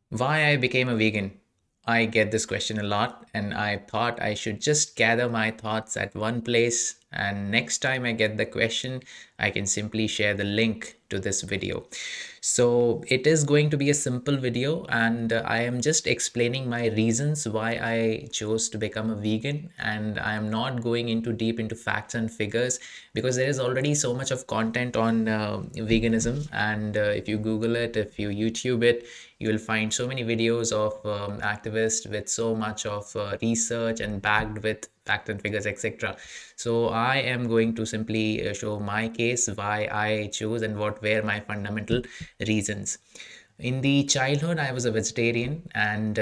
Why I became a vegan? I get this question a lot, and I thought I should just gather my thoughts at one place. And next time I get the question, I can simply share the link to this video. So it is going to be a simple video, and I am just explaining my reasons why I chose to become a vegan. And I am not going into deep into facts and figures because there is already so much of content on veganism. And if you Google it, if you YouTube it, you will find so many videos of activists with so much of research and backed with fact and figures, etc. So I am going to simply show my case, why I chose and what were my fundamental reasons. In the childhood, I was a vegetarian, and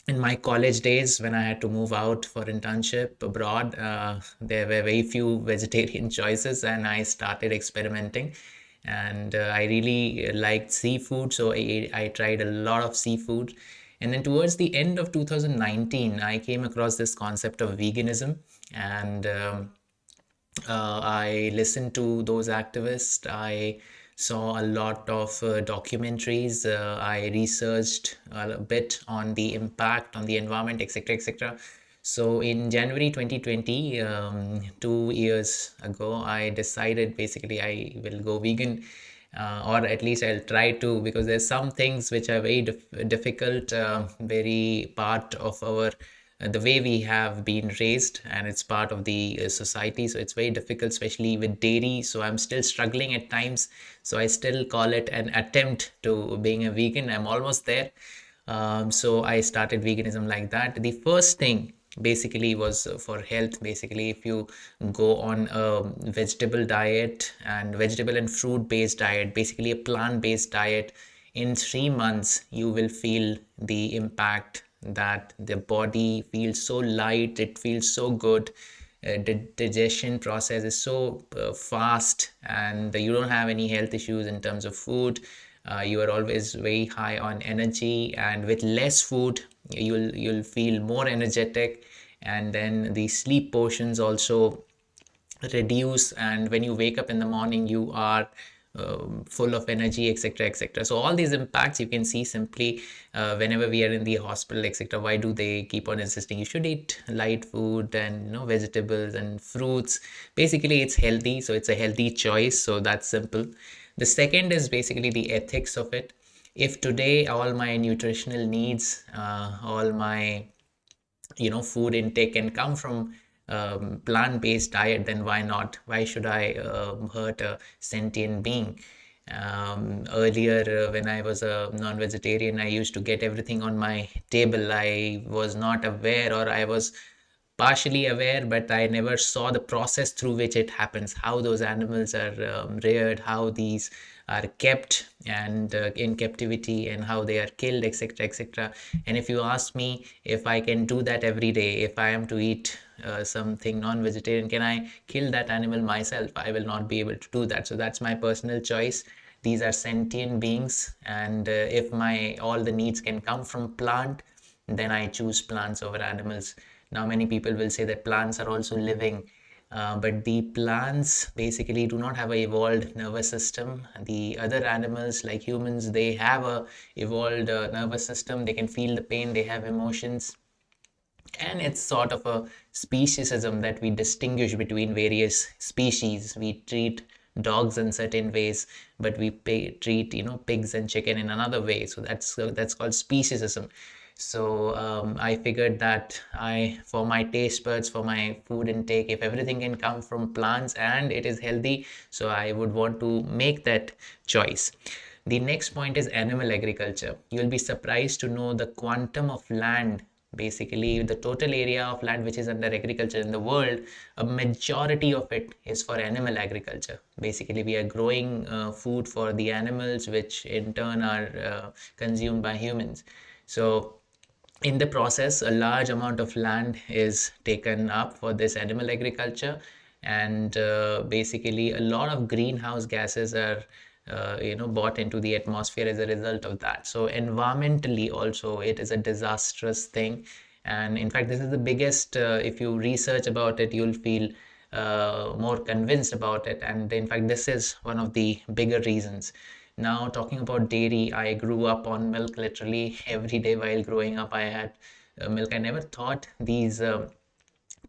in my college days, when I had to move out for internship abroad, there were very few vegetarian choices, and I started experimenting. And I really liked seafood, so I tried a lot of seafood. And then towards the end of 2019, I came across this concept of veganism, and I listened to those activists. I saw a lot of documentaries. I researched a bit on the impact on the environment, etc., etc. So in January 2020, 2 years ago, I decided basically I will go vegan, or at least I'll try to, because there's some things which are very difficult, very part of our the way we have been raised, and it's part of the society, so it's very difficult, especially with dairy. So I'm still struggling at times, so I still call it an attempt to being a vegan. I'm almost there. So I started veganism like that. The first thing basically was for health. Basically, if you go on a vegetable diet and vegetable and fruit based diet, basically a plant based diet, in 3 months you will feel the impact, that the body feels so light, it feels so good. The digestion process is so fast, and you don't have any health issues in terms of food. You are always very high on energy, and with less food you'll feel more energetic. And then the sleep portions also reduce, and when you wake up in the morning you are full of energy, etc., etc. So all these impacts you can see simply whenever we are in the hospital, etc. Why do they keep on insisting you should eat light food and vegetables and fruits? Basically it's healthy, so it's a healthy choice, so that's simple. The second is basically the ethics of it. If today all my nutritional needs, all my food intake can come from plant-based diet, then why not? Why should I hurt a sentient being? Earlier, when I was a non-vegetarian, I used to get everything on my table. I was not aware, or I was partially aware, but I never saw the process through which it happens, how those animals are reared, how these are kept and in captivity, and how they are killed, etc., etc. And if you ask me if I can do that every day, if I am to eat something non-vegetarian, can I kill that animal myself? I will not be able to do that. So that's my personal choice. These are sentient beings, and if my all the needs can come from plant, then I choose plants over animals. Now, many people will say that plants are also living, but the plants basically do not have a evolved nervous system. The other animals, like humans, they have a evolved nervous system. They can feel the pain. They have emotions, and it's sort of a speciesism that we distinguish between various species. We treat dogs in certain ways, but we treat pigs and chicken in another way. So that's called speciesism. So I figured that for my taste buds, for my food intake, if everything can come from plants and it is healthy, so I would want to make that choice. The next point is animal agriculture. You'll be surprised to know the quantum of land, basically the total area of land which is under agriculture in the world, a majority of it is for animal agriculture. Basically we are growing food for the animals, which in turn are consumed by humans. So in the process, a large amount of land is taken up for this animal agriculture, and basically a lot of greenhouse gases are brought into the atmosphere as a result of that. So environmentally also it is a disastrous thing. And in fact, this is the biggest, if you research about it, you'll feel more convinced about it. And in fact, this is one of the bigger reasons. Now, talking about dairy, I grew up on milk literally every day while growing up. I had milk. I never thought these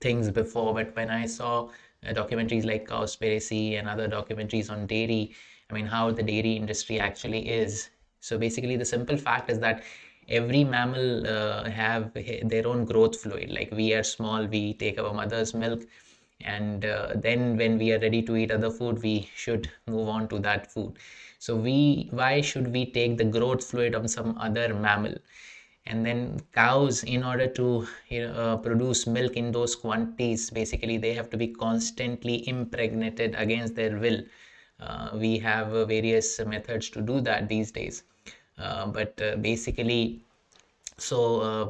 things before, but when I saw documentaries like Cowspiracy and other documentaries on dairy, I mean, how the dairy industry actually is. So basically, the simple fact is that every mammal have their own growth fluid. Like we are small, we take our mother's milk, and then when we are ready to eat other food, we should move on to that food. So why should we take the growth fluid of some other mammal? And then cows, in order to produce milk in those quantities, basically they have to be constantly impregnated against their will. We have various methods to do that these days, but basically, so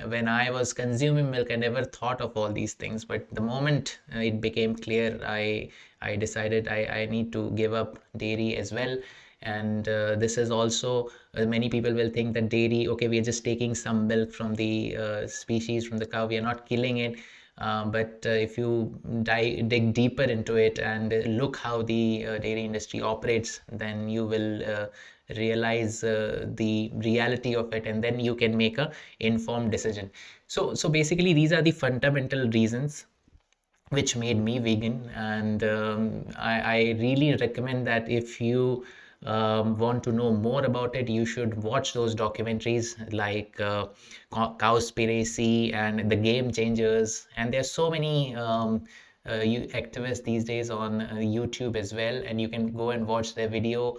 when I was consuming milk, I never thought of all these things. But the moment it became clear, I decided I need to give up dairy as well. And this is also, many people will think that dairy, okay, we are just taking some milk from the species, from the cow, we are not killing it. But if you dig deeper into it and look how the dairy industry operates, then you will realize the reality of it, and then you can make a informed decision. So basically, these are the fundamental reasons which made me vegan. And I really recommend that if you want to know more about it, you should watch those documentaries like Cowspiracy and The Game Changers. And there's so many activists these days on YouTube as well, and you can go and watch their video.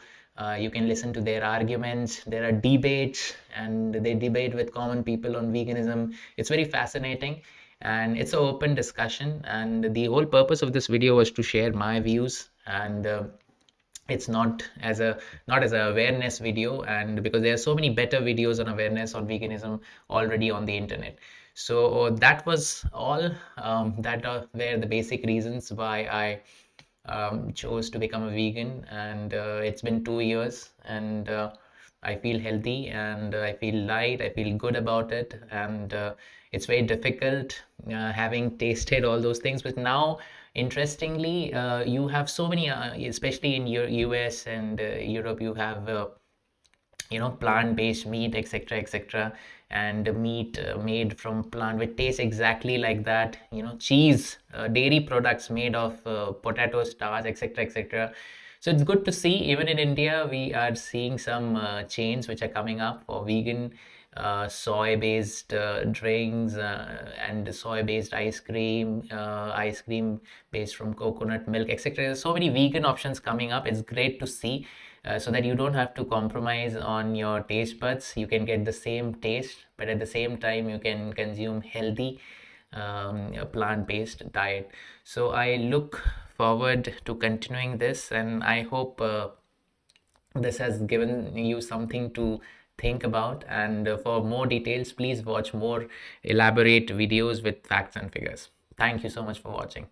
You can listen to their arguments. There are debates, and they debate with common people on veganism. It's very fascinating, and it's an open discussion. And the whole purpose of this video was to share my views, and it's not as a awareness video, and because there are so many better videos on awareness on veganism already on the internet. So that was all. That were the basic reasons why I chose to become a vegan. And it's been 2 years, and I feel healthy, and I feel light, I feel good about it. And it's very difficult having tasted all those things, but now interestingly, you have so many especially in your US and Europe, you have plant-based meat, etc., etc., and meat made from plant which tastes exactly like that, cheese, dairy products made of potato starch, etc., etc. So it's good to see even in India we are seeing some chains which are coming up for vegan soy-based drinks and soy-based ice cream based from coconut milk, etc. There's so many vegan options coming up. It's great to see, so that you don't have to compromise on your taste buds. You can get the same taste, but at the same time, you can consume healthy plant-based diet. So I look forward to continuing this, and I hope this has given you something to think about. And for more details, please watch more elaborate videos with facts and figures. Thank you so much for watching.